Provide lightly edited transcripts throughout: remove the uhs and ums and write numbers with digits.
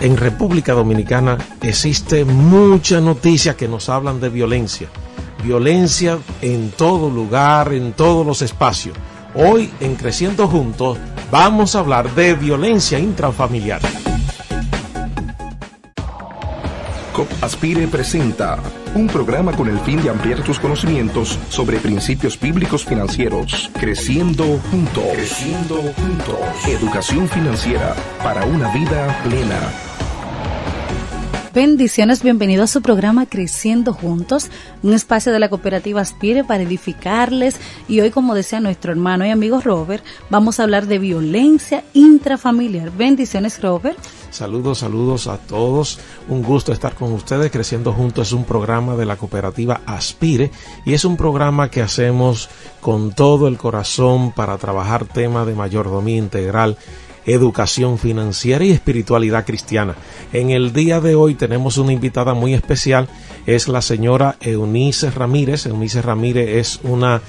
en República Dominicana existe mucha noticia que nos hablan de violencia. Violencia en todo lugar, en todos los espacios. Hoy en Creciendo Juntos vamos a hablar de violencia intrafamiliar. COP Aspire presenta un programa con el fin de ampliar tus conocimientos sobre principios bíblicos financieros. Creciendo Juntos. Creciendo Juntos. Educación financiera para una vida plena. Bendiciones, bienvenido a su programa Creciendo Juntos, un espacio de la cooperativa Aspire para edificarles. Y hoy, como decía nuestro hermano y amigo Robert, vamos a hablar de violencia intrafamiliar. Bendiciones, Robert. Saludos a todos. Un gusto estar con ustedes. Creciendo Juntos es un programa de la cooperativa Aspire y es un programa que hacemos con todo el corazón para trabajar temas de mayordomía integral, educación financiera y espiritualidad cristiana. En el día de hoy tenemos una invitada muy especial, es la señora Eunice Ramírez. Eunice Ramírez es una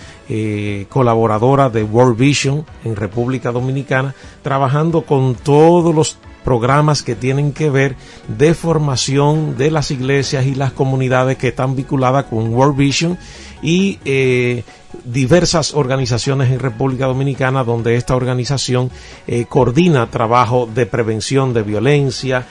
colaboradora de World Vision en República Dominicana, trabajando con todos los programas que tienen que ver de formación de las iglesias y las comunidades que están vinculadas con World Vision y diversas organizaciones en República Dominicana, donde esta organización coordina trabajo de prevención de violencia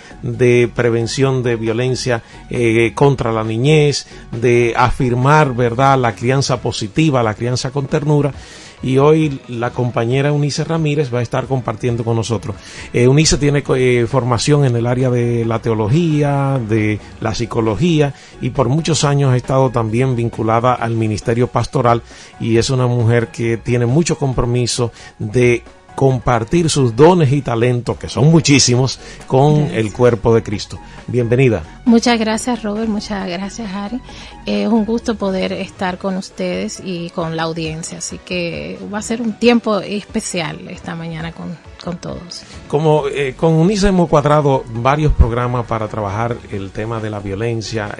contra la niñez, de afirmar, ¿verdad?, la crianza positiva, la crianza con ternura. Y hoy la compañera Eunice Ramírez va a estar compartiendo con nosotros. Eunice tiene formación en el área de la teología, de la psicología, y por muchos años ha estado también vinculada al ministerio pastoral, y es una mujer que tiene mucho compromiso de compartir sus dones y talentos, que son muchísimos, con el cuerpo de Cristo. Bienvenida. Muchas gracias, Robert. Muchas gracias, Harry. Es un gusto poder estar con ustedes y con la audiencia, así que va a ser un tiempo especial esta mañana con todos. Como con UNICE hemos cuadrado varios programas para trabajar el tema de la violencia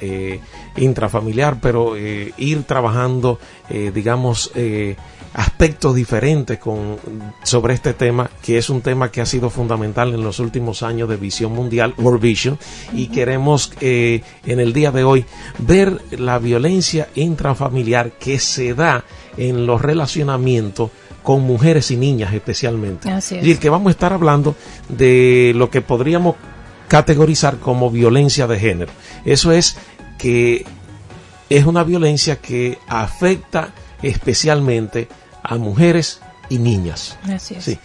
intrafamiliar, pero ir trabajando, aspectos diferentes sobre este tema, que es un tema que ha sido fundamental en los últimos años de Visión Mundial, World Vision, y queremos en el día de hoy ver la violencia intrafamiliar que se da en los relacionamientos con mujeres y niñas especialmente. Así es. Es decir, que vamos a estar hablando de lo que podríamos categorizar como violencia de género. Eso es que es una violencia que afecta especialmente a mujeres y niñas. Así es. Sí.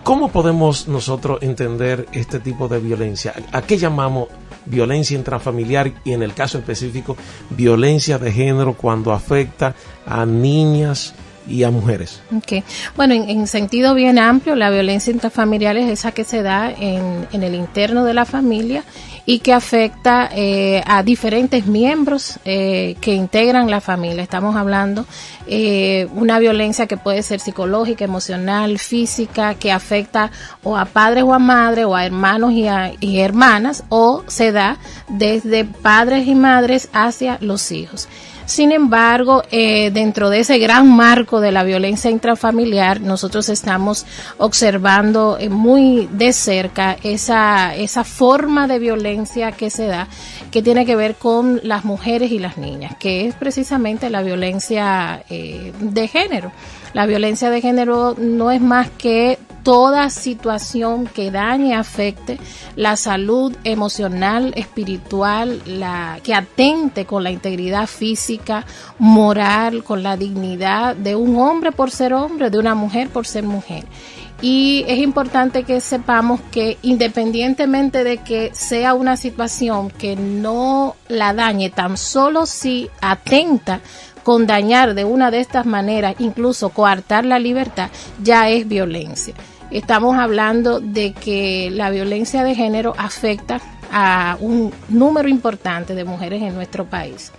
¿Cómo podemos nosotros entender este tipo de violencia? ¿A qué llamamos violencia intrafamiliar y, en el caso específico, violencia de género cuando afecta a niñas y a mujeres? Okay. Bueno, en sentido bien amplio, la violencia intrafamiliar es esa que se da en el interno de la familia y que afecta a diferentes miembros que integran la familia. Estamos hablando una violencia que puede ser psicológica, emocional, física, que afecta o a padres o a madres o a hermanos y hermanas, o se da desde padres y madres hacia los hijos. Sin embargo, dentro de ese gran marco de la violencia intrafamiliar, nosotros estamos observando muy de cerca esa forma de violencia que se da, que tiene que ver con las mujeres y las niñas, que es precisamente la violencia de género. La violencia de género no es más que toda situación que dañe, afecte la salud emocional, espiritual, que atente con la integridad física, moral, con la dignidad de un hombre por ser hombre, de una mujer por ser mujer. Y es importante que sepamos que independientemente de que sea una situación que no la dañe, tan solo si atenta con dañar de una de estas maneras, incluso coartar la libertad, ya es violencia. Estamos hablando de que la violencia de género afecta a un número importante de mujeres en nuestro país.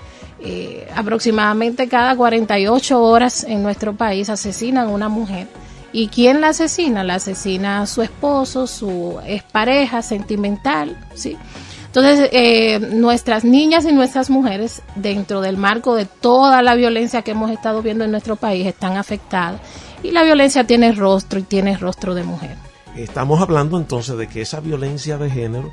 Aproximadamente cada 48 horas en nuestro país asesinan a una mujer. ¿Y quién la asesina? La asesina su esposo, su expareja sentimental, ¿sí? Entonces, nuestras niñas y nuestras mujeres, dentro del marco de toda la violencia que hemos estado viendo en nuestro país, están afectadas. Y la violencia tiene rostro y tiene rostro de mujer. Estamos hablando entonces de que esa violencia de género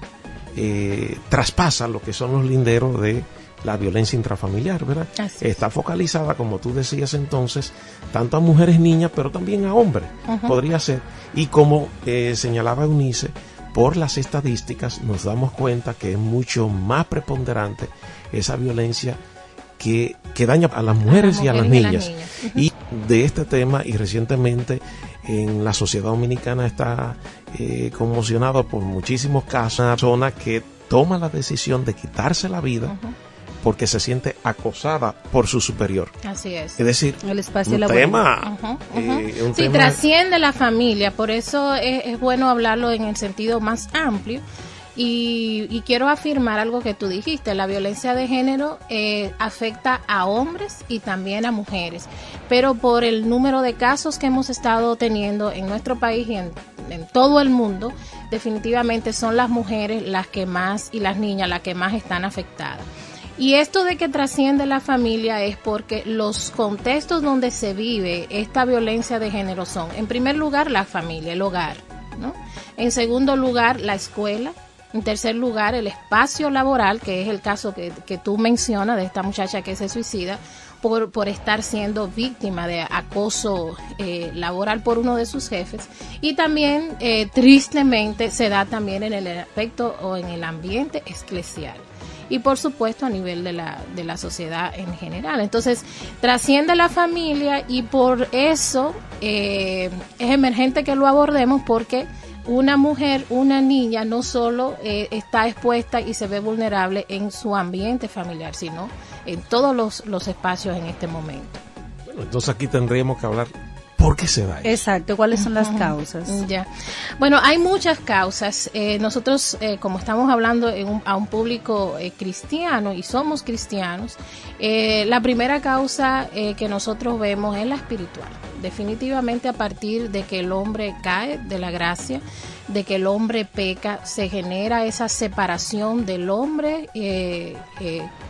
traspasa lo que son los linderos de la violencia intrafamiliar, ¿verdad? Está focalizada, como tú decías entonces, tanto a mujeres, niñas, pero también a hombres, podría ser. Y como señalaba Eunice, por las estadísticas nos damos cuenta que es mucho más preponderante esa violencia que daña a las mujeres y a las niñas. Y de este tema, y recientemente en la sociedad dominicana está conmocionado por muchísimos casos, una persona que toma la decisión de quitarse la vida porque se siente acosada por su superior. Así es. Es decir, el espacio un tema, sí, tema trasciende la familia, por eso es bueno hablarlo en el sentido más amplio. Y quiero afirmar algo que tú dijiste, la violencia de género afecta a hombres y también a mujeres, pero por el número de casos que hemos estado teniendo en nuestro país y en todo el mundo, definitivamente son las mujeres las que más y las niñas las que más están afectadas. Y esto de que trasciende la familia es porque los contextos donde se vive esta violencia de género son, en primer lugar, la familia, el hogar, ¿no? En segundo lugar, la escuela. En tercer lugar, el espacio laboral, que es el caso que tú mencionas de esta muchacha que se suicida por estar siendo víctima de acoso laboral por uno de sus jefes. Y también, tristemente, se da también en el aspecto o en el ambiente eclesial. Y por supuesto a nivel de la sociedad en general. Entonces trasciende la familia y por eso es emergente que lo abordemos, porque una mujer, una niña no solo está expuesta y se ve vulnerable en su ambiente familiar, sino en todos los espacios en este momento. Bueno, entonces aquí tendríamos que hablar ¿por qué se da eso? Exacto, ¿cuáles son las causas? Ya. Bueno, hay muchas causas. Nosotros, como estamos hablando a un público cristiano y somos cristianos, la primera causa que nosotros vemos es la espiritual. Definitivamente a partir de que el hombre cae de la gracia, de que el hombre peca, se genera esa separación del hombre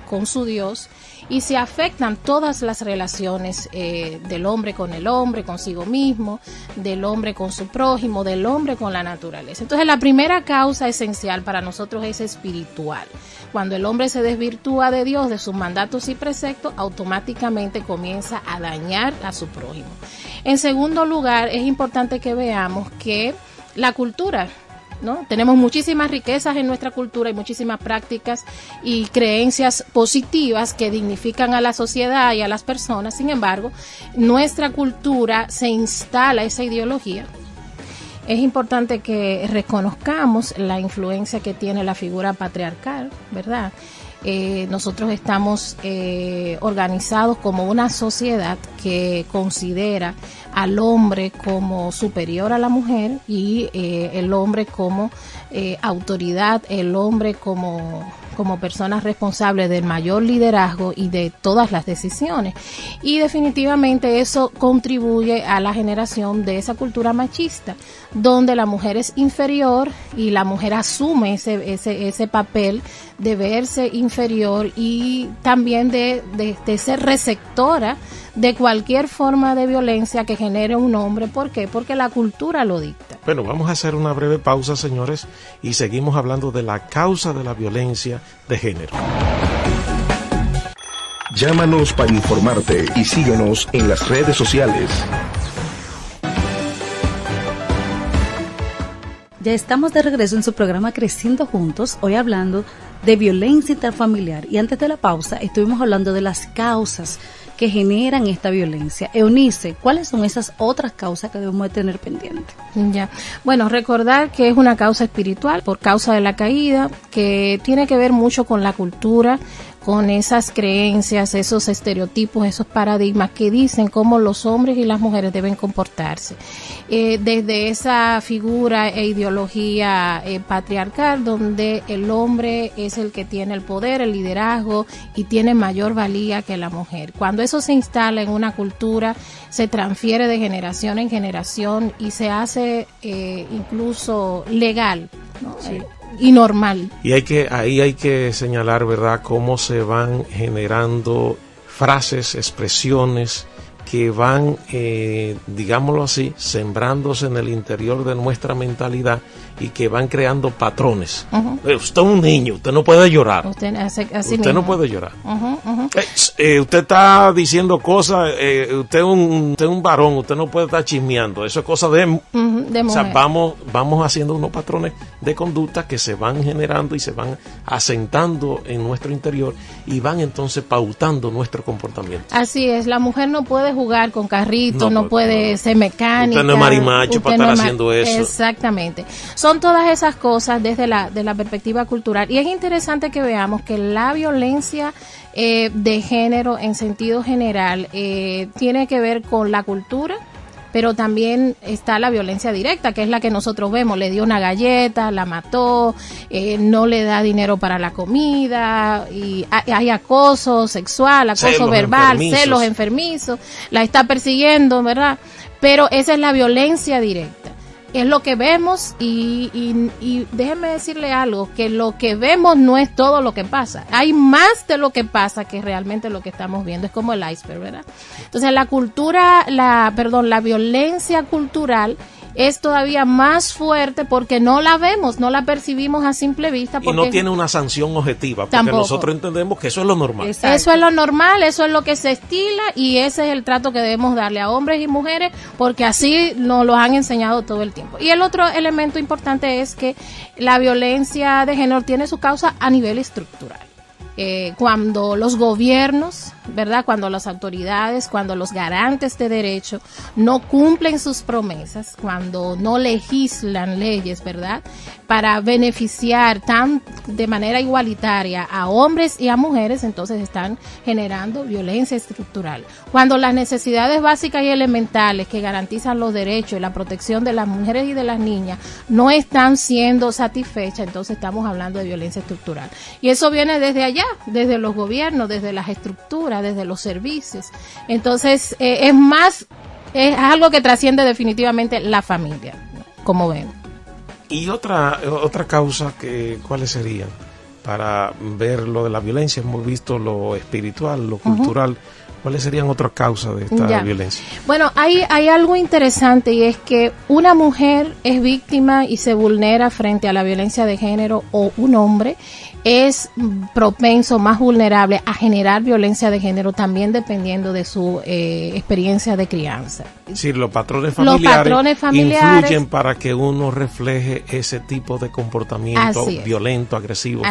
con su Dios y se afectan todas las relaciones del hombre con el hombre, consigo mismo, del hombre con su prójimo, del hombre con la naturaleza. Entonces la primera causa esencial para nosotros es espiritual. Cuando el hombre se desvirtúa de Dios, de sus mandatos y preceptos, automáticamente comienza a dañar a su prójimo. En segundo lugar, es importante que veamos que la cultura, ¿no? Tenemos muchísimas riquezas en nuestra cultura y muchísimas prácticas y creencias positivas que dignifican a la sociedad y a las personas. Sin embargo, nuestra cultura se instala esa ideología. Es importante que reconozcamos la influencia que tiene la figura patriarcal, ¿verdad? Nosotros estamos organizados como una sociedad que considera al hombre como superior a la mujer y el hombre como autoridad, el hombre como personas responsables del mayor liderazgo y de todas las decisiones. Y definitivamente eso contribuye a la generación de esa cultura machista, donde la mujer es inferior y la mujer asume ese papel de verse inferior y también de ser receptora de cualquier forma de violencia que genere un hombre. ¿Por qué? Porque la cultura lo dicta. Bueno, vamos a hacer una breve pausa, señores, y seguimos hablando de la causa de la violencia de género. Llámanos para informarte y síguenos en las redes sociales. Ya estamos de regreso en su programa Creciendo Juntos, hoy hablando de violencia intrafamiliar. Y antes de la pausa estuvimos hablando de las causas que generan esta violencia. Eunice, ¿cuáles son esas otras causas que debemos de tener pendientes? Ya, bueno, recordar que es una causa espiritual por causa de la caída, que tiene que ver mucho con la cultura, con esas creencias, esos estereotipos, esos paradigmas que dicen cómo los hombres y las mujeres deben comportarse. Desde esa figura e ideología patriarcal, donde el hombre es el que tiene el poder, el liderazgo y tiene mayor valía que la mujer. Cuando eso se instala en una cultura, se transfiere de generación en generación y se hace incluso legal, ¿no? Sí. Y normal. Y ahí hay que señalar, ¿verdad?, cómo se van generando frases, expresiones que van, digámoslo así, sembrándose en el interior de nuestra mentalidad y que van creando patrones. Usted es un niño, usted no puede llorar. Usted no puede llorar. Usted está diciendo cosas, usted es un varón, usted no puede estar chismeando. Eso es cosa de mujer. O sea, vamos haciendo unos patrones de conducta que se van generando y se van asentando en nuestro interior y van entonces pautando nuestro comportamiento. Así es, la mujer no puede jugar con carritos, no puede ser mecánica. Usted no es marimacho para estar haciendo eso. Exactamente. Son todas esas cosas desde la perspectiva cultural. Y es interesante que veamos que la violencia de género en sentido general tiene que ver con la cultura, pero también está la violencia directa, que es la que nosotros vemos. Le dio una galleta, la mató, no le da dinero para la comida, y hay acoso sexual, acoso celos verbal, celos enfermizos, la está persiguiendo, ¿verdad? Pero esa es la violencia directa. Es lo que vemos y déjeme decirle algo, que lo que vemos no es todo lo que pasa. Hay más de lo que pasa que realmente lo que estamos viendo. Es como el iceberg, ¿verdad? Entonces la violencia cultural es todavía más fuerte porque no la vemos, no la percibimos a simple vista. Y no tiene una sanción objetiva, porque tampoco. Nosotros entendemos que eso es lo normal. Exacto. Eso es lo normal, eso es lo que se estila y ese es el trato que debemos darle a hombres y mujeres porque así nos lo han enseñado todo el tiempo. Y el otro elemento importante es que la violencia de género tiene su causa a nivel estructural. Cuando los gobiernos, ¿verdad? Cuando las autoridades, cuando los garantes de derecho no cumplen sus promesas, cuando no legislan leyes, ¿verdad? Para beneficiar de manera igualitaria a hombres y a mujeres, entonces están generando violencia estructural. Cuando las necesidades básicas y elementales que garantizan los derechos y la protección de las mujeres y de las niñas no están siendo satisfechas, entonces estamos hablando de violencia estructural. Y eso viene desde allá, desde los gobiernos, desde las estructuras, desde los servicios. Entonces, es algo que trasciende definitivamente la familia, como ven. Y otra causa, ¿cuáles serían? Para ver lo de la violencia, hemos visto lo espiritual, lo cultural. ¿Cuáles serían otras causas de esta violencia? Bueno, hay algo interesante y es que una mujer es víctima y se vulnera frente a la violencia de género, o un hombre es propenso, más vulnerable a generar violencia de género, también dependiendo de su experiencia de crianza. Sí, los patrones familiares influyen para que uno refleje ese tipo de comportamiento violento, agresivo,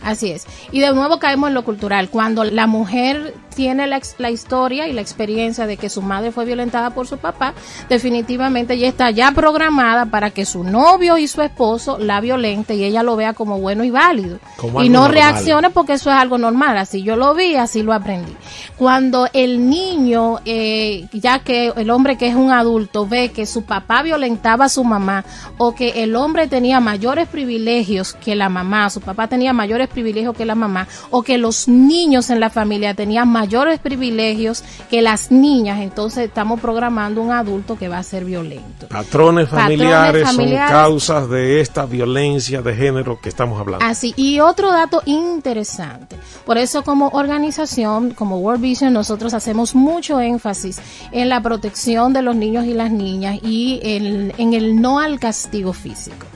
Así es. Y de nuevo caemos en lo cultural. Cuando la mujer tiene la historia y la experiencia de que su madre fue violentada por su papá, definitivamente ella está ya programada para que su novio y su esposo la violente y ella lo vea como bueno y válido. Y no reaccione porque eso es algo normal. Así yo lo vi, así lo aprendí. Cuando el niño, ya que el hombre que es un adulto, ve que su papá violentaba a su mamá o que el hombre tenía mayores privilegios que la mamá, su papá tenía mayores privilegios que la mamá, o que los niños en la familia tenían mayores privilegios que las niñas, entonces estamos programando un adulto que va a ser violento. Patrones familiares son causas de esta violencia de género que estamos hablando. Así, y otro dato interesante, por eso como organización, como World Vision, nosotros hacemos mucho énfasis en la protección de los niños y las niñas y en el no al castigo físico.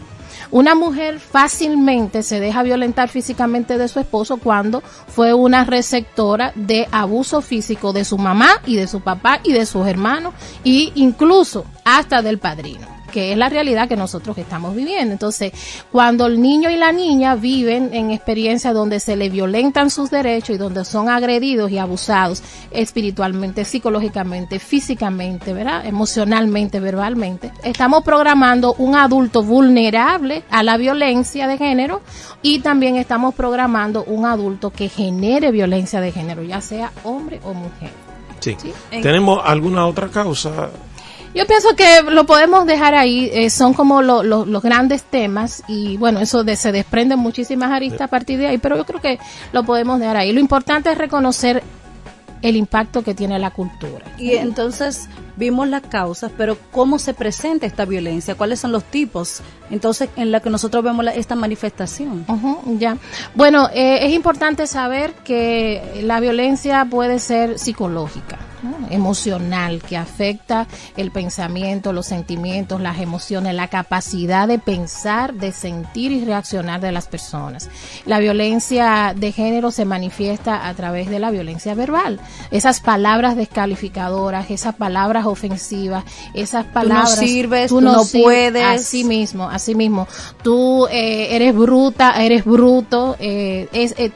Una mujer fácilmente se deja violentar físicamente de su esposo cuando fue una receptora de abuso físico de su mamá y de su papá y de sus hermanos e incluso hasta del padrino, que es la realidad que nosotros estamos viviendo. Entonces, cuando el niño y la niña viven en experiencias donde se le violentan sus derechos y donde son agredidos y abusados espiritualmente, psicológicamente, físicamente, ¿verdad? Emocionalmente, verbalmente, estamos programando un adulto vulnerable a la violencia de género y también estamos programando un adulto que genere violencia de género, ya sea hombre o mujer. Sí. ¿Tenemos alguna otra causa? Yo pienso que lo podemos dejar ahí, son como los grandes temas y bueno, eso se desprenden muchísimas aristas a partir de ahí, pero yo creo que lo podemos dejar ahí. Lo importante es reconocer el impacto que tiene la cultura. Y entonces vimos las causas, pero ¿cómo se presenta esta violencia? ¿Cuáles son los tipos? Entonces, en la que nosotros vemos esta manifestación. Bueno, es importante saber que la violencia puede ser psicológica. ¿no? Emocional, que afecta el pensamiento, los sentimientos, las emociones, la capacidad de pensar, de sentir y reaccionar de las personas. La violencia de género se manifiesta a través de la violencia verbal. Esas palabras descalificadoras, esas palabras ofensivas, esas palabras... Tú no sirves, tú no puedes. Así mismo. Tú eres bruta, eres bruto.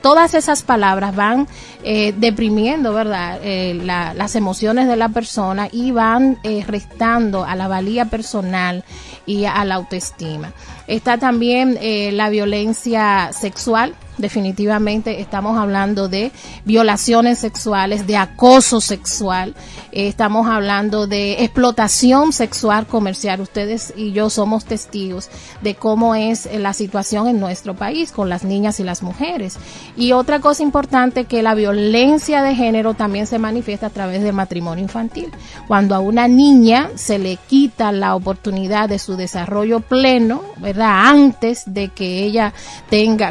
Todas esas palabras van deprimiendo, ¿verdad? Las emociones de la persona y van restando a la valía personal y a la autoestima. Está también la violencia sexual. Definitivamente estamos hablando de violaciones sexuales, de acoso sexual, estamos hablando de explotación sexual comercial. Ustedes y yo somos testigos de cómo es la situación en nuestro país con las niñas y las mujeres. Y otra cosa importante, que la violencia de género también se manifiesta a través del matrimonio infantil. Cuando a una niña se le quita la oportunidad de su desarrollo pleno, ¿verdad? Antes de que ella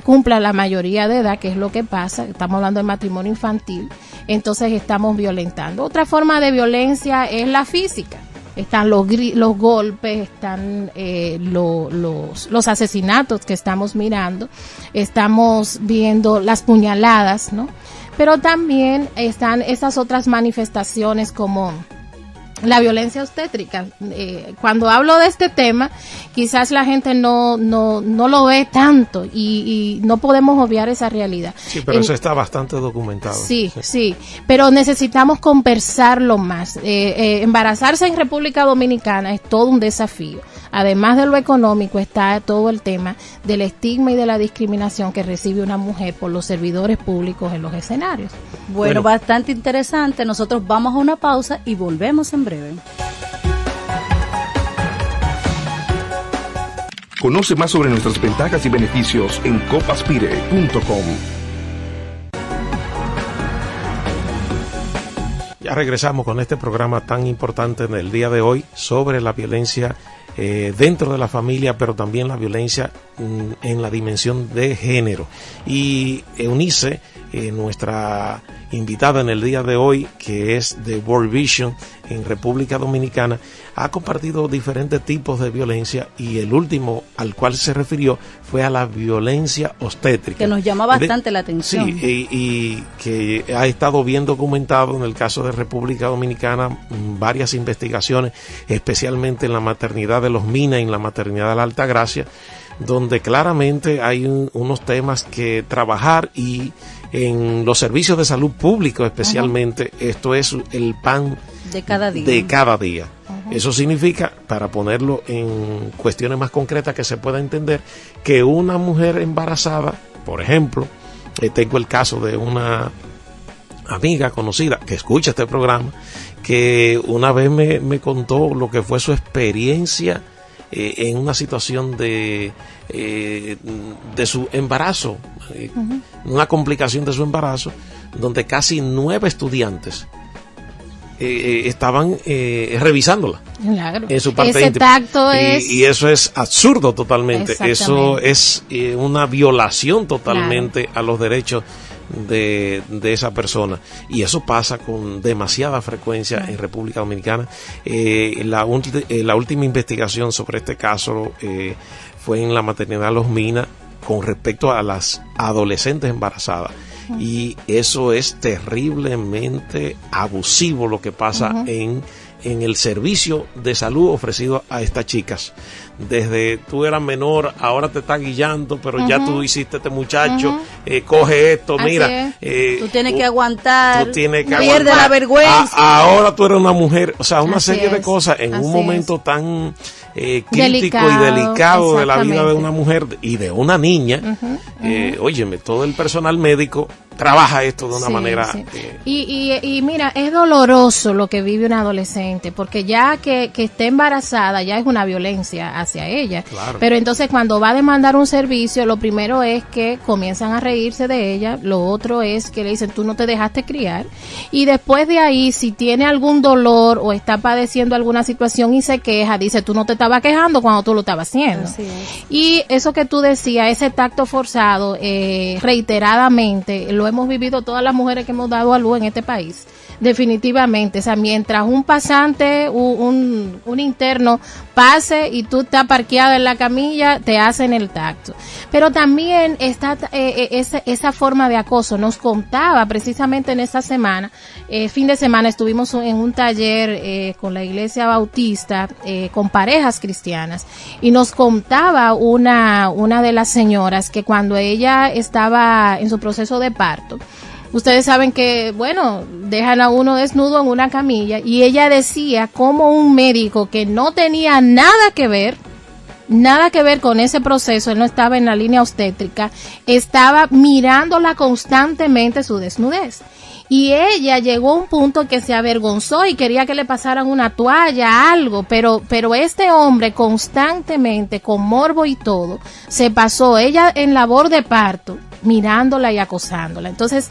cumpla la mayoría de edad, que es lo que pasa, estamos hablando de matrimonio infantil, entonces estamos violentando. Otra forma de violencia es la física. Están los golpes, están los asesinatos que estamos mirando, estamos viendo las puñaladas, ¿no? Pero también están esas otras manifestaciones como la violencia obstétrica. Cuando hablo de este tema, quizás la gente no lo ve tanto y no podemos obviar esa realidad. Sí, pero eso está bastante documentado. Sí, pero necesitamos conversarlo más. Embarazarse en República Dominicana es todo un desafío. Además de lo económico, está todo el tema del estigma y de la discriminación que recibe una mujer por los servidores públicos en los escenarios. Bueno, bastante interesante. Nosotros vamos a una pausa y volvemos en breve. Conoce más sobre nuestras ventajas y beneficios en copaspire.com. Ya regresamos con este programa tan importante en el día de hoy sobre la violencia dentro de la familia, pero también la violencia en la dimensión de género. Y Eunice, nuestra invitada en el día de hoy, que es de World Vision en República Dominicana, ha compartido diferentes tipos de violencia y el último al cual se refirió fue a la violencia obstétrica. Que nos llama bastante la atención. Sí, y que ha estado bien documentado en el caso de República Dominicana, varias investigaciones, especialmente en la maternidad de los Minas y en la maternidad de la Altagracia, donde claramente hay unos temas que trabajar, y en los servicios de salud público especialmente, esto es el pan de cada día. Eso significa, para ponerlo en cuestiones más concretas que se pueda entender, que una mujer embarazada, por ejemplo, tengo el caso de una amiga conocida que escucha este programa, que una vez me contó lo que fue su experiencia en una situación de su embarazo, una complicación de su embarazo, donde casi 9 estudiantes estaban revisándola, claro, en su parte ese íntima. Tacto y eso es absurdo totalmente. Eso es una violación totalmente a los derechos de esa persona, y eso pasa con demasiada frecuencia en República Dominicana. La última investigación sobre este caso fue en la maternidad Los Minas con respecto a las adolescentes embarazadas, y eso es terriblemente abusivo lo que pasa en el servicio de salud ofrecido a estas chicas. Desde tú eras menor, ahora te está guiando, pero ya tú hiciste este muchacho, coge esto, así mira. Tú tienes que aguantar, pierde la vergüenza. Ahora tú eres una mujer, o sea, una Así serie de es. cosas en Así un momento es. tan crítico y delicado de la vida de una mujer y de una niña. Óyeme, todo el personal médico trabaja esto de una manera. Sí. Y mira, es doloroso lo que vive una adolescente, porque ya que esté embarazada ya es una violencia hacia ella. Claro. Pero entonces cuando va a demandar un servicio, lo primero es que comienzan a reírse de ella, lo otro es que le dicen tú no te dejaste criar, y después de ahí, si tiene algún dolor o está padeciendo alguna situación y se queja, dice tú no te estabas quejando cuando tú lo estabas haciendo. Así es. Y eso que tú decías, ese tacto forzado, reiteradamente, lo hemos vivido todas las mujeres que hemos dado a luz en este país. definitivamente. O sea, mientras un pasante, un interno pase y tú estás parqueado en la camilla, te hacen el tacto. Pero también está esa forma de acoso. Nos contaba precisamente en esta semana, fin de semana estuvimos en un taller con la Iglesia Bautista, con parejas cristianas, y nos contaba una de las señoras que cuando ella estaba en su proceso de parto, ustedes saben que, bueno, dejan a uno desnudo en una camilla, y ella decía como un médico que no tenía nada que ver con ese proceso, él no estaba en la línea obstétrica, estaba mirándola constantemente su desnudez. Y ella llegó a un punto que se avergonzó y quería que le pasaran una toalla, algo, pero este hombre constantemente, con morbo y todo, se pasó, ella en labor de parto, mirándola y acosándola. Entonces,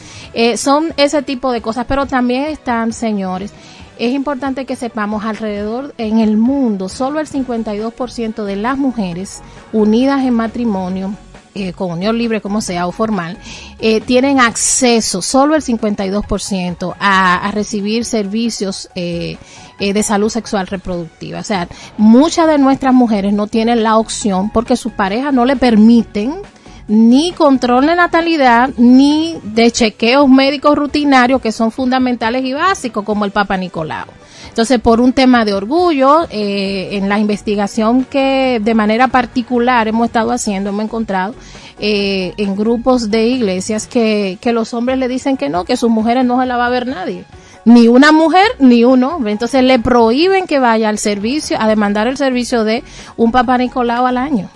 son ese tipo de cosas, pero también están, señores, es importante que sepamos, alrededor en el mundo, solo el 52% de las mujeres unidas en matrimonio, con unión libre como sea o formal, tienen acceso, solo el 52%, a recibir servicios de salud sexual reproductiva. O sea, muchas de nuestras mujeres no tienen la opción porque sus parejas no le permiten ni control de natalidad, ni de chequeos médicos rutinarios que son fundamentales y básicos, como el Papa Nicolau. Entonces, por un tema de orgullo, en la investigación que de manera particular hemos estado haciendo, hemos encontrado en grupos de iglesias que los hombres le dicen que no, que sus mujeres no se la va a ver nadie. Ni una mujer, ni un hombre. Entonces, le prohíben que vaya al servicio, a demandar el servicio de un Papa Nicolau al año.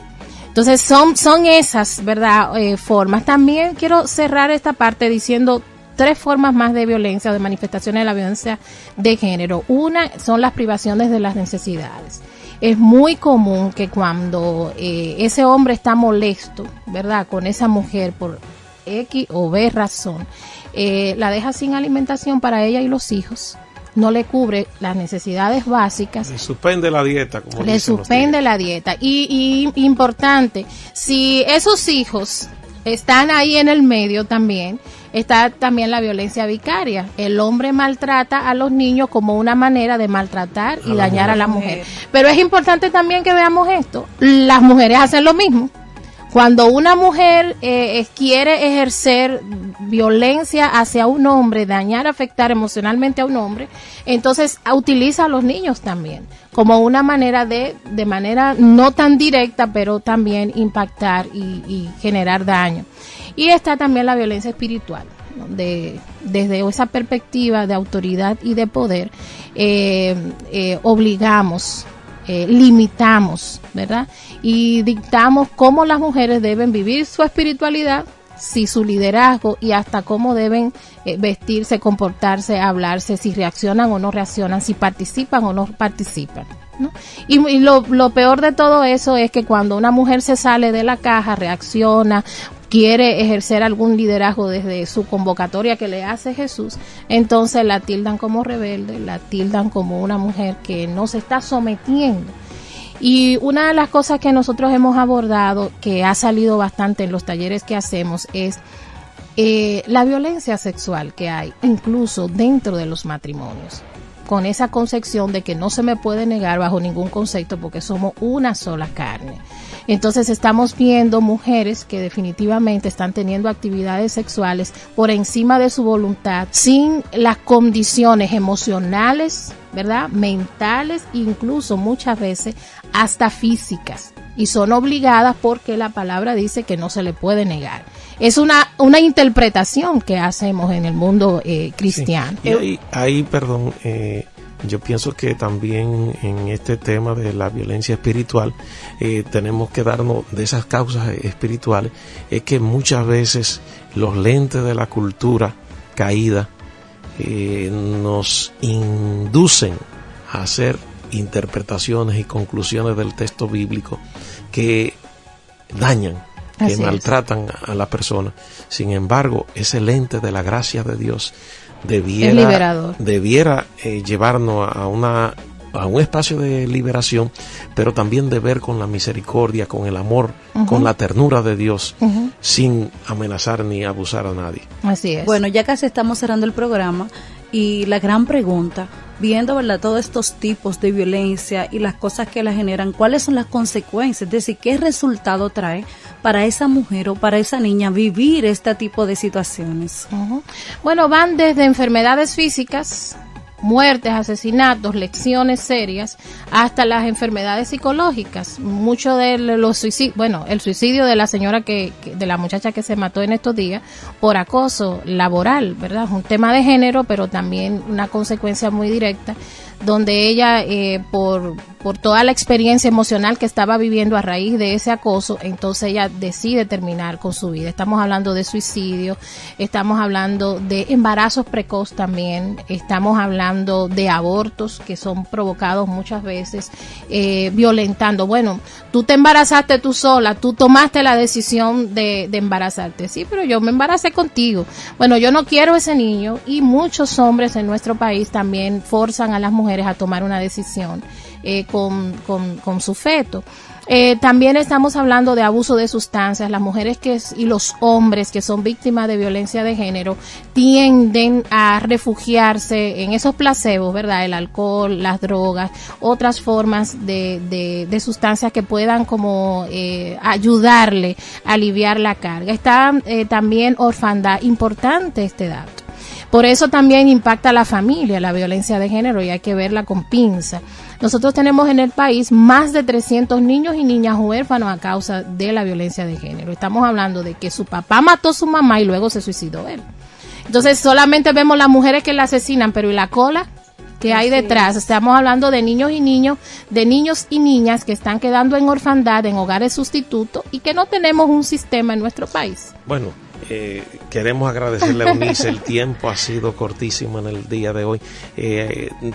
Entonces, son esas, ¿verdad?, formas. También quiero cerrar esta parte diciendo 3 formas más de violencia o de manifestaciones de la violencia de género. Una son las privaciones de las necesidades. Es muy común que cuando ese hombre está molesto, ¿verdad?, con esa mujer por X o B razón, la deja sin alimentación para ella y los hijos, no le cubre las necesidades básicas. Le suspende la dieta. Como le suspende la dieta. Y importante, si esos hijos están ahí en el medio también, está también la violencia vicaria. El hombre maltrata a los niños como una manera de maltratar y dañar a la mujer. Pero es importante también que veamos esto. Las mujeres hacen lo mismo. Cuando una mujer quiere ejercer violencia hacia un hombre, dañar, afectar emocionalmente a un hombre, entonces utiliza a los niños también como una manera de manera no tan directa, pero también impactar y generar daño. Y está también la violencia espiritual, ¿no? Desde esa perspectiva de autoridad y de poder, obligamos, limitamos, ¿verdad?, y dictamos cómo las mujeres deben vivir su espiritualidad, si su liderazgo, y hasta cómo deben vestirse, comportarse, hablarse, si reaccionan o no reaccionan, si participan o no participan, ¿no? Y lo peor de todo eso es que cuando una mujer se sale de la caja, reacciona, quiere ejercer algún liderazgo desde su convocatoria que le hace Jesús, entonces la tildan como rebelde, la tildan como una mujer que no se está sometiendo. Y una de las cosas que nosotros hemos abordado, que ha salido bastante en los talleres que hacemos, es la violencia sexual que hay incluso dentro de los matrimonios, con esa concepción de que no se me puede negar bajo ningún concepto porque somos una sola carne. Entonces estamos viendo mujeres que definitivamente están teniendo actividades sexuales por encima de su voluntad, sin las condiciones emocionales, ¿verdad?, mentales, incluso muchas veces hasta físicas, y son obligadas porque la palabra dice que no se le puede negar. Es una interpretación que hacemos en el mundo cristiano. Sí. Y ahí, perdón, yo pienso que también en este tema de la violencia espiritual tenemos que darnos de esas causas espirituales. Es que muchas veces los lentes de la cultura caída nos inducen a hacer interpretaciones y conclusiones del texto bíblico que dañan, que maltratan a la persona. Sin embargo, ese lente de la gracia de Dios debiera llevarnos a un espacio de liberación, pero también de ver con la misericordia, con el amor, con la ternura de Dios, sin amenazar ni abusar a nadie. Así es. Bueno, ya casi estamos cerrando el programa. Y la gran pregunta, viendo, ¿verdad?, todos estos tipos de violencia y las cosas que la generan, ¿cuáles son las consecuencias? Es decir, ¿qué resultado trae para esa mujer o para esa niña vivir este tipo de situaciones? Bueno, van desde enfermedades físicas, muertes, asesinatos, lesiones serias, hasta las enfermedades psicológicas. Mucho de los suicidios, bueno, el suicidio de la señora de la muchacha que se mató en estos días por acoso laboral, ¿verdad? Es un tema de género, pero también una consecuencia muy directa, donde ella, por toda la experiencia emocional que estaba viviendo a raíz de ese acoso, entonces ella decide terminar con su vida. Estamos hablando de suicidio, estamos hablando de embarazos precoz también, estamos hablando de abortos que son provocados muchas veces violentando. Bueno, tú te embarazaste tú sola, tú tomaste la decisión de embarazarte. Sí, pero yo me embaracé contigo. Bueno, yo no quiero ese niño, y muchos hombres en nuestro país también forzan a las mujeres a tomar una decisión con su feto. También estamos hablando de abuso de sustancias. Las mujeres y los hombres que son víctimas de violencia de género tienden a refugiarse en esos placebos, ¿verdad? El alcohol, las drogas, otras formas de sustancias que puedan como ayudarle a aliviar la carga. Está también orfandad, importante este dato. Por eso también impacta a la familia, la violencia de género, y hay que verla con pinza. Nosotros tenemos en el país más de 300 niños y niñas huérfanos a causa de la violencia de género. Estamos hablando de que su papá mató a su mamá y luego se suicidó él. Entonces solamente vemos las mujeres que la asesinan, pero ¿y la cola que hay detrás? Estamos hablando de niños y niñas que están quedando en orfandad, en hogares sustitutos, y que no tenemos un sistema en nuestro país. Bueno, queremos agradecerle a Eunice, el tiempo ha sido cortísimo en el día de hoy.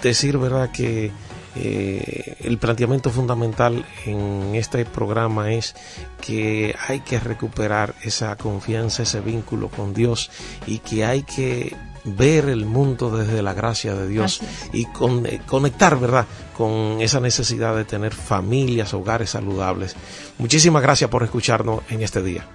Decir, ¿verdad?, que el planteamiento fundamental en este programa es que hay que recuperar esa confianza, ese vínculo con Dios, y que hay que ver el mundo desde la gracia de Dios y conectar, ¿verdad?, con esa necesidad de tener familias, hogares saludables. Muchísimas gracias por escucharnos en este día.